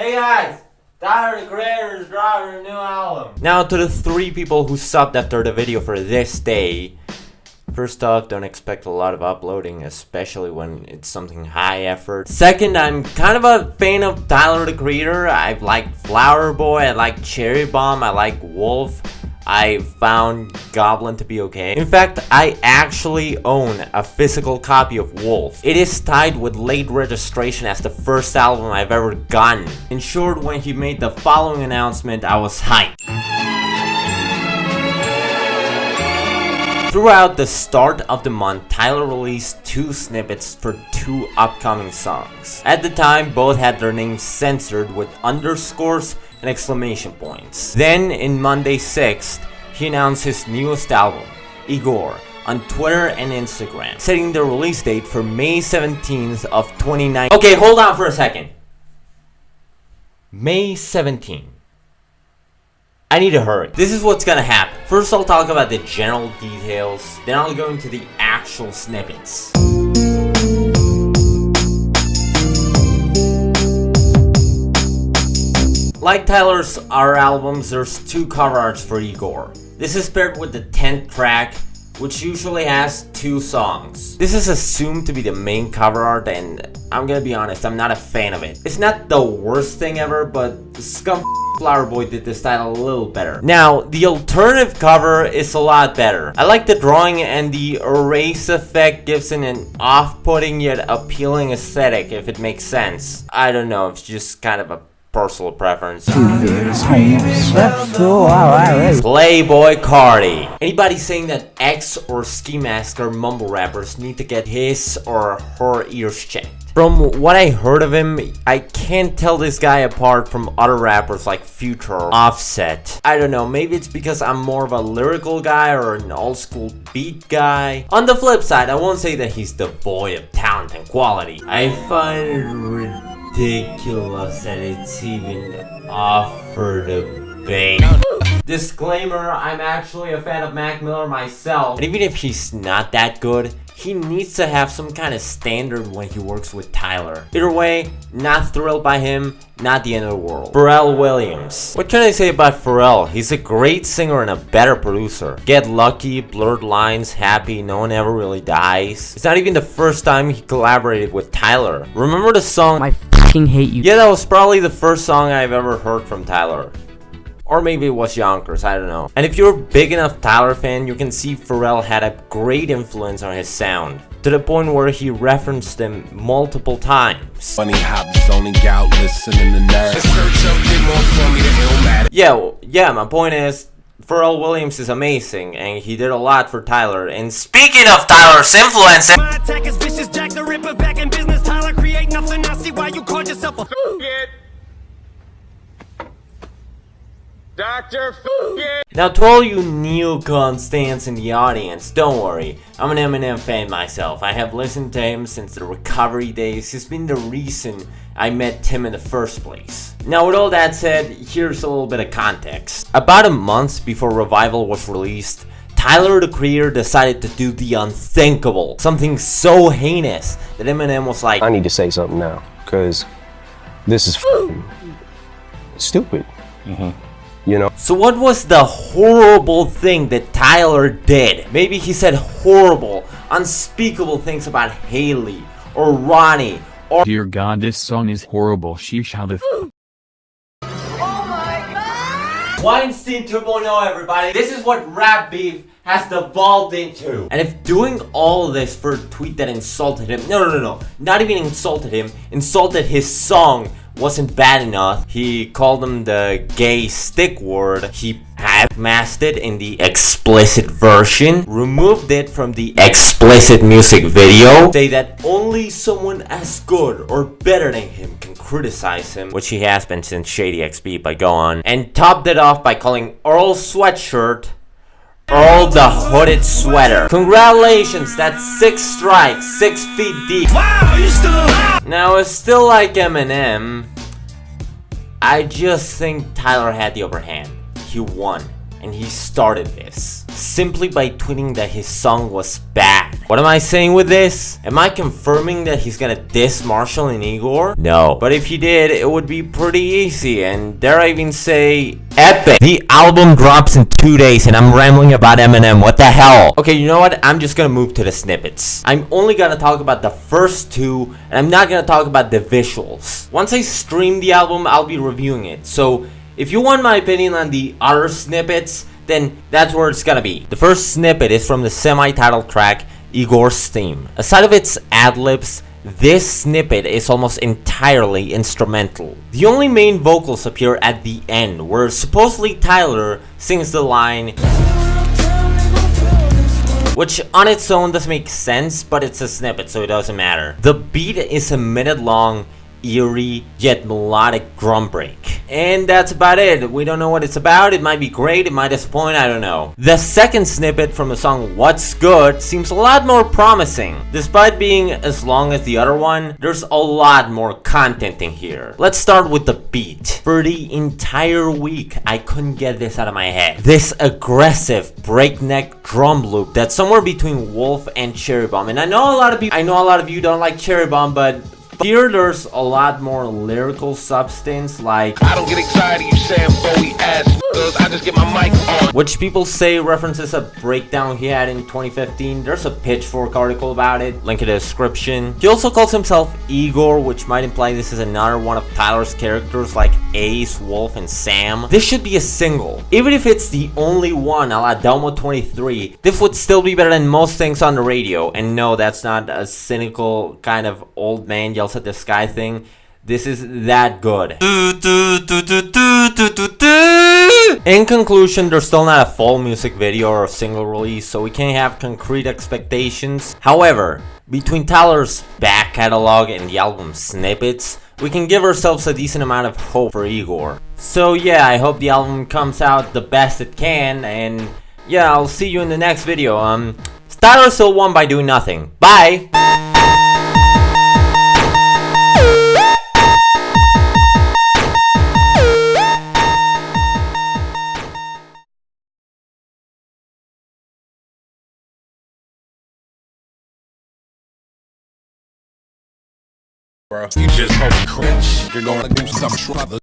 Hey guys, Tyler the Creator is dropping a new album. Now to the 3 people who subbed after the video for this day. First off, don't expect a lot of uploading, especially when it's something high effort. Second, I'm kind of a fan of Tyler the Creator. I like Flower Boy, I like Cherry Bomb, I like Wolf. I found Goblin to be okay. In fact, I actually own a physical copy of Wolf. It is tied with late registration as the first album I've ever gotten. In short, when he made the following announcement, I was hyped. Throughout the start of the month, Tyler released 2 snippets for 2 upcoming songs. At the time, both had their names censored with underscores and exclamation points. Then, in Monday 6th, he announced his newest album, Igor, on Twitter and Instagram, setting the release date for May 17th of 2019. Okay, hold on for a second. May 17th. I need to hurry. This is what's gonna happen. First, I'll talk about the general details, then I'll go into the actual snippets. Like Tyler's other albums, there's 2 cover arts for Igor. This is paired with the 10th track, which usually has 2 songs. This is assumed to be the main cover art, and I'm gonna be honest, I'm not a fan of it. It's not the worst thing ever, but Scum Flower Boy did this style a little better. Now, the alternative cover is a lot better. I like the drawing, and the erase effect gives it an off-putting yet appealing aesthetic, if it makes sense. I don't know, it's just kind of a personal preference. Playboy Cardi. Anybody saying that X or Ski Mask or mumble rappers need to get his or her ears checked? From what I heard of him, I can't tell this guy apart from other rappers like Future or Offset. I don't know, maybe it's because I'm more of a lyrical guy or an old school beat guy. On the flip side, I won't say that he's devoid of talent and quality. I find it ridiculous that it's even offered a bait. Disclaimer, I'm actually a fan of Mac Miller myself. And even if he's not that good, he needs to have some kind of standard when he works with Tyler. Either way, not thrilled by him, not the end of the world. Pharrell Williams. What can I say about Pharrell? He's a great singer and a better producer. Get Lucky, Blurred Lines, Happy, No One Ever Really Dies. It's not even the first time he collaborated with Tyler. Remember the song I Fucking Hate You? Yeah, that was probably the first song I've ever heard from Tyler. Or maybe it was Yonkers, I don't know. And if you're a big enough Tyler fan, you can see Pharrell had a great influence on his sound, to the point where he referenced him multiple times. Funny how the zoning out listening to nerds. Yeah, my point is, Pharrell Williams is amazing, and he did a lot for Tyler. And speaking of Tyler's influence, my attack is vicious, Jack the Ripper back in business. Tyler create nothing, I see why you called yourself a Dr. Now, to all you neocon stands in the audience, don't worry. I'm an Eminem fan myself. I have listened to him since the recovery days. He's been the reason I met Tim in the first place. Now, with all that said, here's a little bit of context. About a month before Revival was released, Tyler the Creator decided to do the unthinkable. Something so heinous that Eminem was like, I need to say something now, because this is stupid. You know? So what was the horrible thing that Tyler did? Maybe he said horrible, unspeakable things about Haley or Ronnie or— Dear God, this song is horrible. Sheesh, how the Oh my God! Weinstein 2.0, everybody. This is what rap beef has devolved into. And if doing all this for a tweet that insulted him— no, not even insulted him, insulted his song— wasn't bad enough, he called him the gay stick word, he half-masked it in the explicit version, removed it from the explicit music video, say that only someone as good or better than him can criticize him, which he has been since Shady XP, but go on, and topped it off by calling Earl Sweatshirt Earl the Hooded Sweater. Congratulations, that's 6 strikes, 6 feet deep. Wow, you still— Now, it's still like Eminem. I just think Tyler had the upper hand. He won, and he started this simply by tweeting that his song was bad. What am I saying with this? Am I confirming that he's gonna diss Marshall and Igor? No. But if he did, it would be pretty easy, and dare I even say, epic. The album drops in 2 days, and I'm rambling about Eminem. What the hell? Okay, you know what? I'm just gonna move to the snippets. I'm only gonna talk about the first two, and I'm not gonna talk about the visuals. Once I stream the album, I'll be reviewing it. So, if you want my opinion on the other snippets, then that's where it's gonna be. The first snippet is from the semi-titled track, Igor's Theme. Aside of its ad-libs, this snippet is almost entirely instrumental. The only main vocals appear at the end, where supposedly Tyler sings the line, which on its own doesn't make sense, but it's a snippet, so it doesn't matter. The beat is a minute long, eerie, yet melodic drum break. And that's about it. We don't know what it's about. It might be great, it might disappoint, I don't know. The second snippet from the song What's Good seems a lot more promising. Despite being as long as the other one, there's a lot more content in here. Let's start with the beat. For the entire week, I couldn't get this out of my head. This aggressive breakneck drum loop that's somewhere between Wolf and Cherry Bomb. And I know a lot of you don't like Cherry Bomb, but here there's a lot more lyrical substance, like I don't get excited, you Sam Bowie ass I just get my mic on, which people say references a breakdown he had in 2015. There's a Pitchfork article about it, link in the description. He also calls himself Igor, which might imply this is another one of Tyler's characters like Ace, Wolf, and Sam. This should be a single. Even if it's the only one a la Delmo 23, this would still be better than most things on the radio. And no, that's not a cynical kind of old man yells at the sky thing. This is that good. In conclusion, there's still not a full music video or a single release, so we can't have concrete expectations. However, between Tyler's back catalog and the album snippets, we can give ourselves a decent amount of hope for Igor. So yeah, I hope the album comes out the best it can, and yeah, I'll see you in the next video. Tyler still won by doing nothing. Bye! Bro, you just cringe. You're going to do something.